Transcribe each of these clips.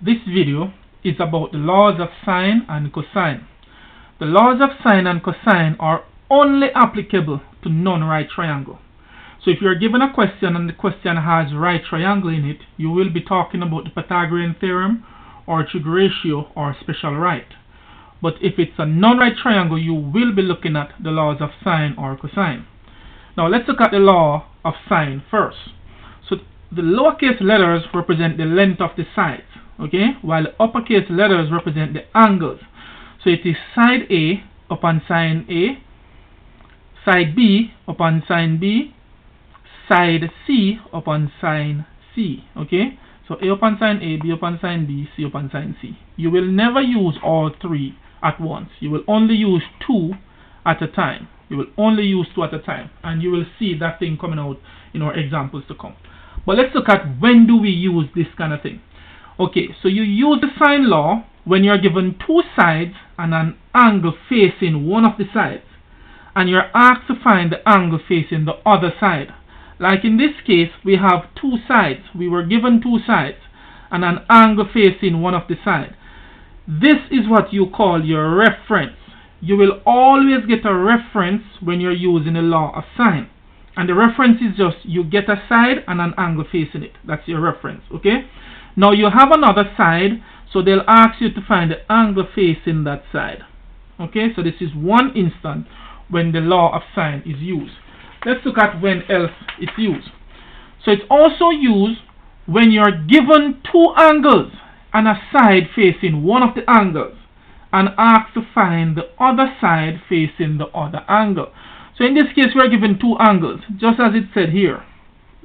This video is about the laws of sine and cosine. The laws of sine and cosine are only applicable to non-right triangle. So if you're given a question and the question has right triangle in it, you will be talking about the Pythagorean theorem or trig ratio or special right. But if it's a non-right triangle, you will be looking at the laws of sine or cosine. Now let's look at the law of sine first. So the lowercase letters represent the length of the sides, okay, while the uppercase letters represent the angles. So it is side A upon sine A, side B upon sine B, side C upon sine C, okay? So A upon sine A, B upon sine B, C upon sine C. You will never use all three at once. You will only use two at a time. You will only use two at a time, and you will see that thing coming out in our examples to come. But let's look at when do we use this kind of thing. Okay, so you use the sine law when you're given two sides and an angle facing one of the sides, and you're asked to find the angle facing the other side. Like in this case, we have two sides. We were given two sides and an angle facing one of the sides. This is what you call your reference. You will always get a reference when you're using the law of sine. And the reference is just you get a side and an angle facing it. That's your reference, okay? Now you have another side, so they'll ask you to find the angle facing that side. Okay, so this is one instance when the law of sine is used. Let's look at when else it's used. So it's also used when you're given two angles and a side facing one of the angles and asked to find the other side facing the other angle. So in this case, we're given two angles, just as it said here.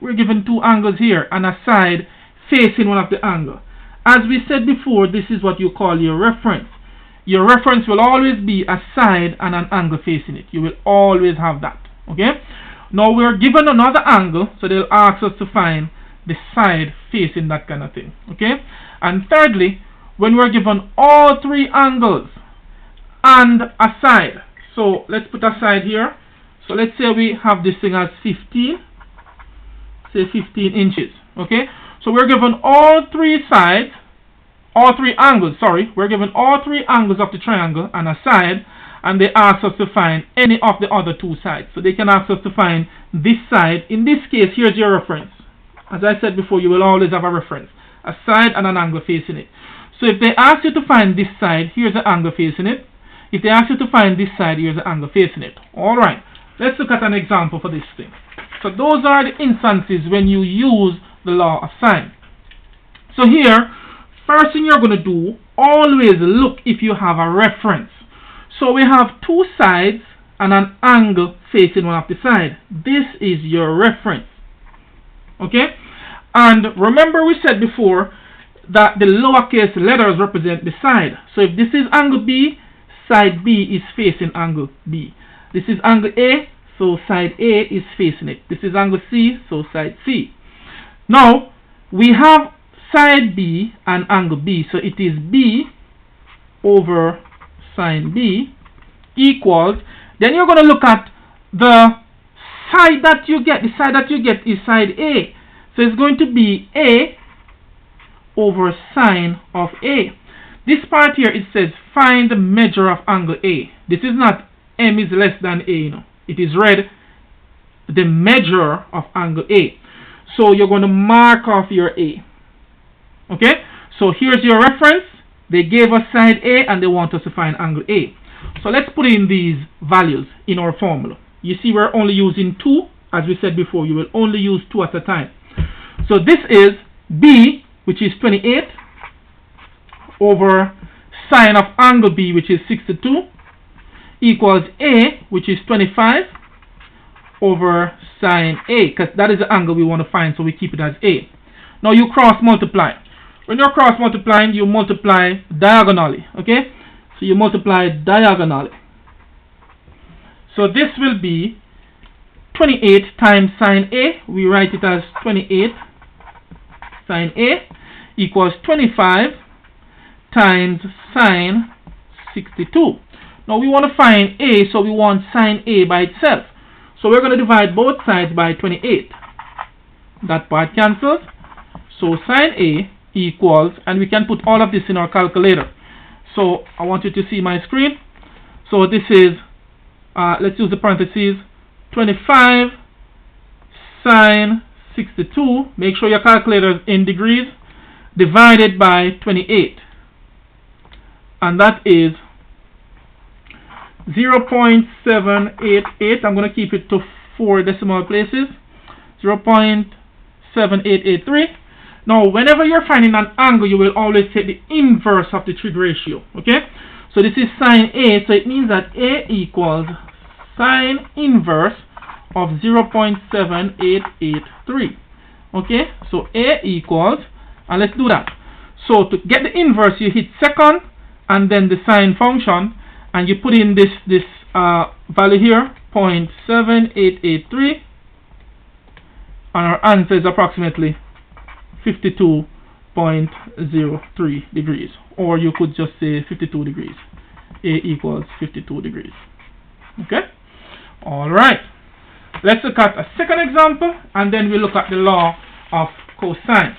We're given two angles here and a side facing one of the angles. As we said before, this is what you call your reference. Your reference will always be a side and an angle facing it. You will always have that. Okay? Now we're given another angle, so they'll ask us to find the side facing that kind of thing. Okay? And thirdly, when we're given all three angles and a side. So let's put a side here. So let's say we have this thing as 15. Say 15 inches. Okay? So we're given all three sides, all three angles, sorry. We're given all three angles of the triangle and a side, and they ask us to find any of the other two sides. So they can ask us to find this side. In this case, here's your reference. As I said before, you will always have a reference, a side and an angle facing it. So if they ask you to find this side, here's the angle facing it. If they ask you to find this side, here's the angle facing it. Alright, let's look at an example for this thing. So those are the instances when you use the law of sine. So here, first thing you're going to do, always look if you have a reference. So we have two sides and an angle facing one of the sides. This is your reference. Okay? And remember we said before that the lowercase letters represent the side. So if this is angle B, side B is facing angle B. This is angle A, so side A is facing it. This is angle C, so side C. Now, we have side B and angle B. So it is B over sine B equals, then you're going to look at the side that you get. The side that you get is side A. So it's going to be A over sine of A. This part here, it says find the measure of angle A. This is not M is less than A. No. It is read the measure of angle A. So you're going to mark off your A. Okay? So here's your reference. They gave us side A and they want us to find angle A. So let's put in these values in our formula. You see we're only using two. As we said before, you will only use two at a time. So this is B, which is 28, over sine of angle B, which is 62, equals A, which is 25, over sine A, because that is the angle we want to find, so we keep it as A. Now you cross multiply. When you're cross multiplying, you multiply diagonally, okay? So you multiply diagonally. So this will be 28 times sine A. We write it as 28 sine A equals 25 times sine 62. Now we want to find A, so we want sine A by itself. So we're going to divide both sides by 28. That part cancels. So sine A equals, and we can put all of this in our calculator. So I want you to see my screen. So this is, let's use the parentheses, 25 sine 62, make sure your calculator is in degrees, divided by 28. And that is 0.788. I'm going to keep it to 4 decimal places. 0.7883. Now, whenever you're finding an angle, you will always take the inverse of the trig ratio. Okay? So this is sine A, so it means that A equals sine inverse of 0.7883. Okay? So A equals, and let's do that. So to get the inverse, you hit second and then the sine function, and you put in this value here, 0.7883, and our answer is approximately 52.03 degrees, or you could just say 52 degrees. A equals 52 degrees. Okay? Alright. Let's look at a second example, and then we look at the law of cosine.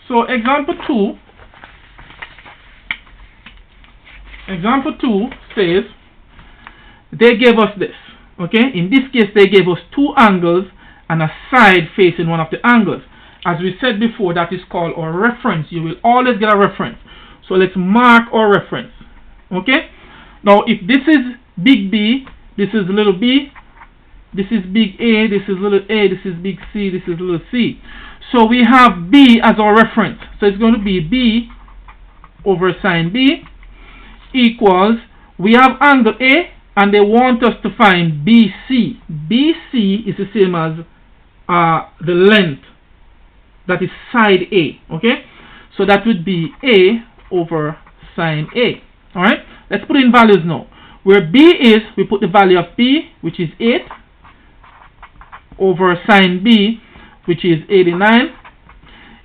So example 2 says they gave us this. Okay? In this case, they gave us two angles and a side facing one of the angles. As we said before, that is called our reference. You will always get a reference. So let's mark our reference. Okay? Now, if this is big B, this is little b, this is big A, this is little a, this is big C, this is little c. So we have B as our reference. So it's going to be B over sine B equals, we have angle A, and they want us to find BC. BC is the same as the length, that is side A. Okay? So that would be A over sine A. Alright? Let's put in values now. Where B is, we put the value of B, which is 8, over sine B, which is 89,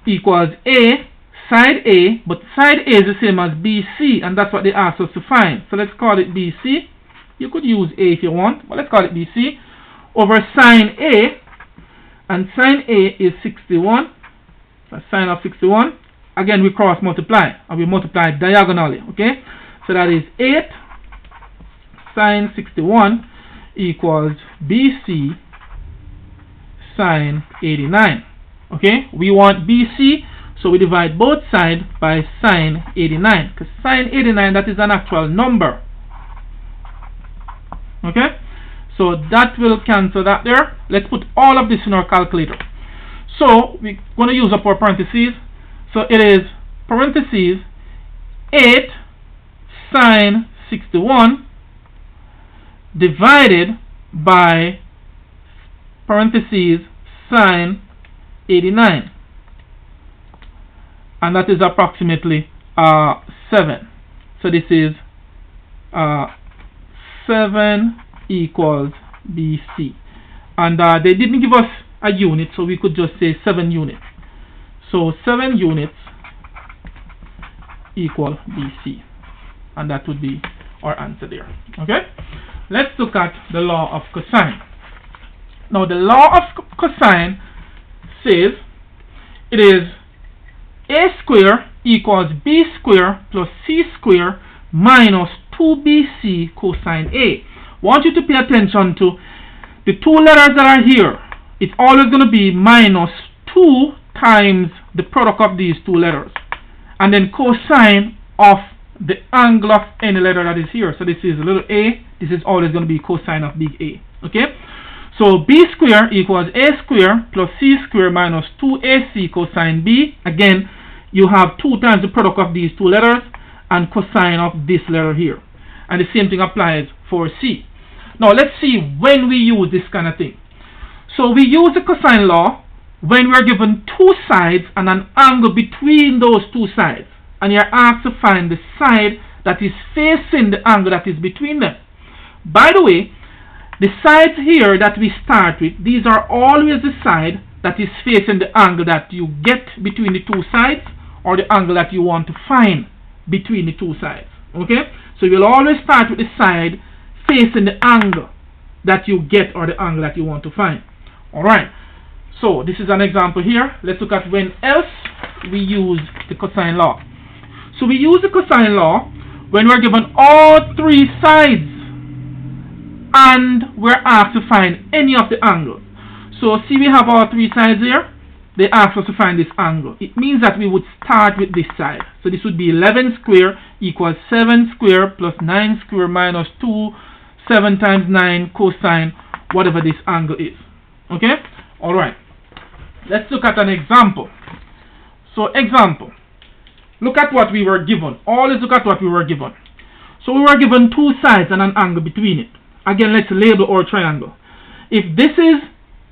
equals A, side A, but side A is the same as BC, and that's what they asked us to find. So let's call it BC. You could use A if you want, but let's call it BC, over sine A, and sine A is 61, that's sine of 61. Again, we cross multiply, and we multiply diagonally, okay? So that is 8 sine 61 equals BC sine 89. Okay, we want BC, so we divide both sides by sine 89, because sine 89, that is an actual number. Okay, so that will cancel that there. Let's put all of this in our calculator. So we're going to use up our parentheses. So it is parentheses 8 sine 61 divided by parentheses sine 89, and that is approximately 7. So this is 7 equals BC, and they didn't give us a unit, so we could just say 7 units. So 7 units equal BC, and that would be our answer there. Okay, let's look at the law of cosine. Now the law of cosine says it is a square equals b square plus c square minus 2bc cosine a. Want you to pay attention to the two letters that are here. It's always going to be minus 2 times the product of these two letters, and then cosine of the angle of any letter that is here. So this is little a, this is always going to be cosine of big A. Okay, so b square equals a square plus c square minus 2ac cosine b. Again, you have 2 times the product of these two letters and cosine of this letter here, and the same thing applies for c. Now let's see when we use this kind of thing. So we use the cosine law when we're given two sides and an angle between those two sides, and you're asked to find the side that is facing the angle that is between them. By the way, the sides here that we start with, these are always the side that is facing the angle that you get between the two sides, or the angle that you want to find between the two sides. Okay, so you'll always start with the side facing the angle that you get, or the angle that you want to find. Alright, So this is an example here. Let's look at when else we use the cosine law. So we use the cosine law when we're given all three sides and we're asked to find any of the angles. So see, we have all three sides here. They ask us to find this angle. It means that we would start with this side. So this would be 11 square equals 7 square plus 9 square minus 2, 7 times 9 cosine whatever this angle is. Okay? Alright. Let's look at an example. So example. Look at what we were given. Always look at what we were given. So we were given two sides and an angle between it. Again, let's label our triangle. If this is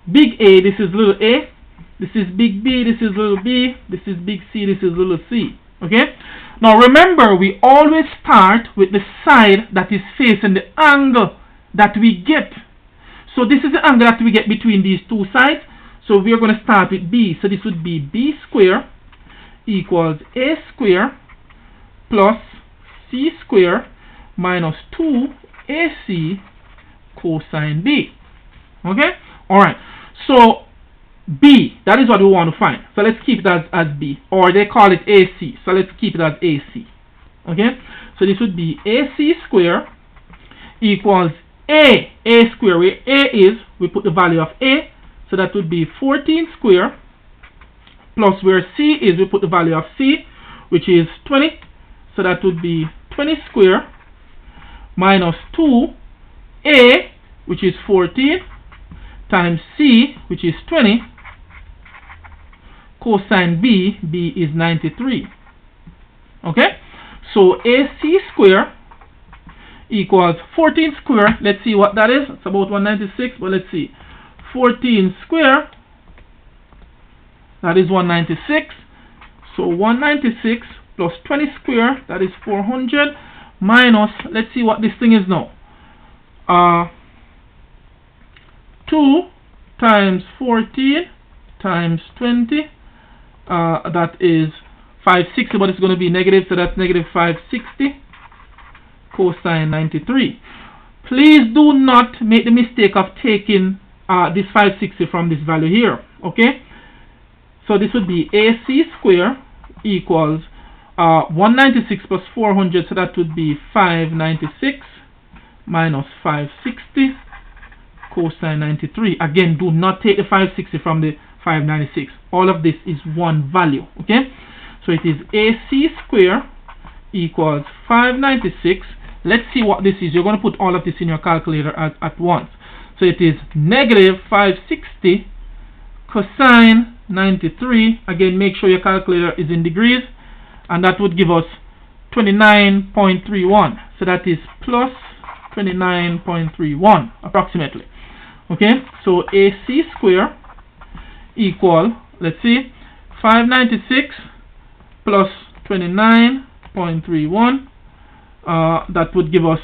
big A, this is little a. This is big B, this is little b. This is big C, this is little c. Okay? Now remember, we always start with the side that is facing the angle that we get. So this is the angle that we get between these two sides. So we are going to start with B. So this would be B square equals A square plus C square minus 2AC cosine B. Okay? Alright. So B, that is what we want to find. So let's keep it as B. Or they call it AC. So let's keep it as AC. Okay? So this would be AC square equals A square. Where A is, we put the value of A. So that would be 14 square plus where C is, we put the value of C, which is 20. So that would be 20 square minus 2A, which is 14, times C, which is 20, cosine B, B is 93. Okay? So AC square equals 14 square. Let's see what that is. It's about 196, but let's see. 14 square, that is 196. So 196 plus 20 square, that is 400, minus, let's see what this thing is now. 2 times 14 times 20, that is 560, but it's going to be negative, so that's negative 560 cosine 93. Please do not make the mistake of taking this 560 from this value here. Okay? So this would be AC square equals 196 plus 400, so that would be 596 minus 560 cosine 93. Again, do not take the 560 from the 596. All of this is one value. Okay? So it is AC square equals 596. Let's see what this is. You're going to put all of this in your calculator at once. So it is negative 560 cosine 93. Again, make sure your calculator is in degrees. And that would give us 29.31. So that is plus 29.31 approximately. Okay, so AC square equal, let's see, 596 plus 29.31. That would give us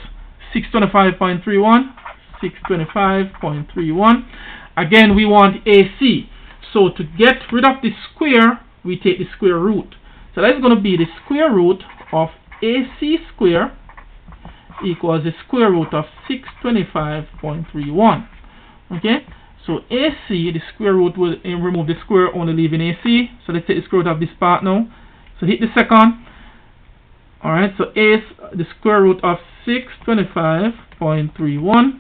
625.31. 625.31. Again, we want AC. So to get rid of the square, we take the square root. So that's going to be the square root of AC square equals the square root of 625.31. Okay, so AC, the square root will remove the square, only leaving AC. So let's take the square root of this part now. So hit the second. Alright, so the square root of 625.31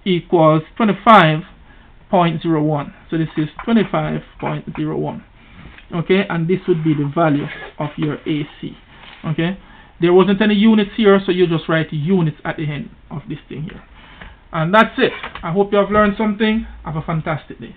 equals 25.01. So this is 25.01. Okay, and this would be the value of your AC. Okay, there wasn't any units here, so you just write units at the end of this thing here. And that's it. I hope you have learned something. Have a fantastic day.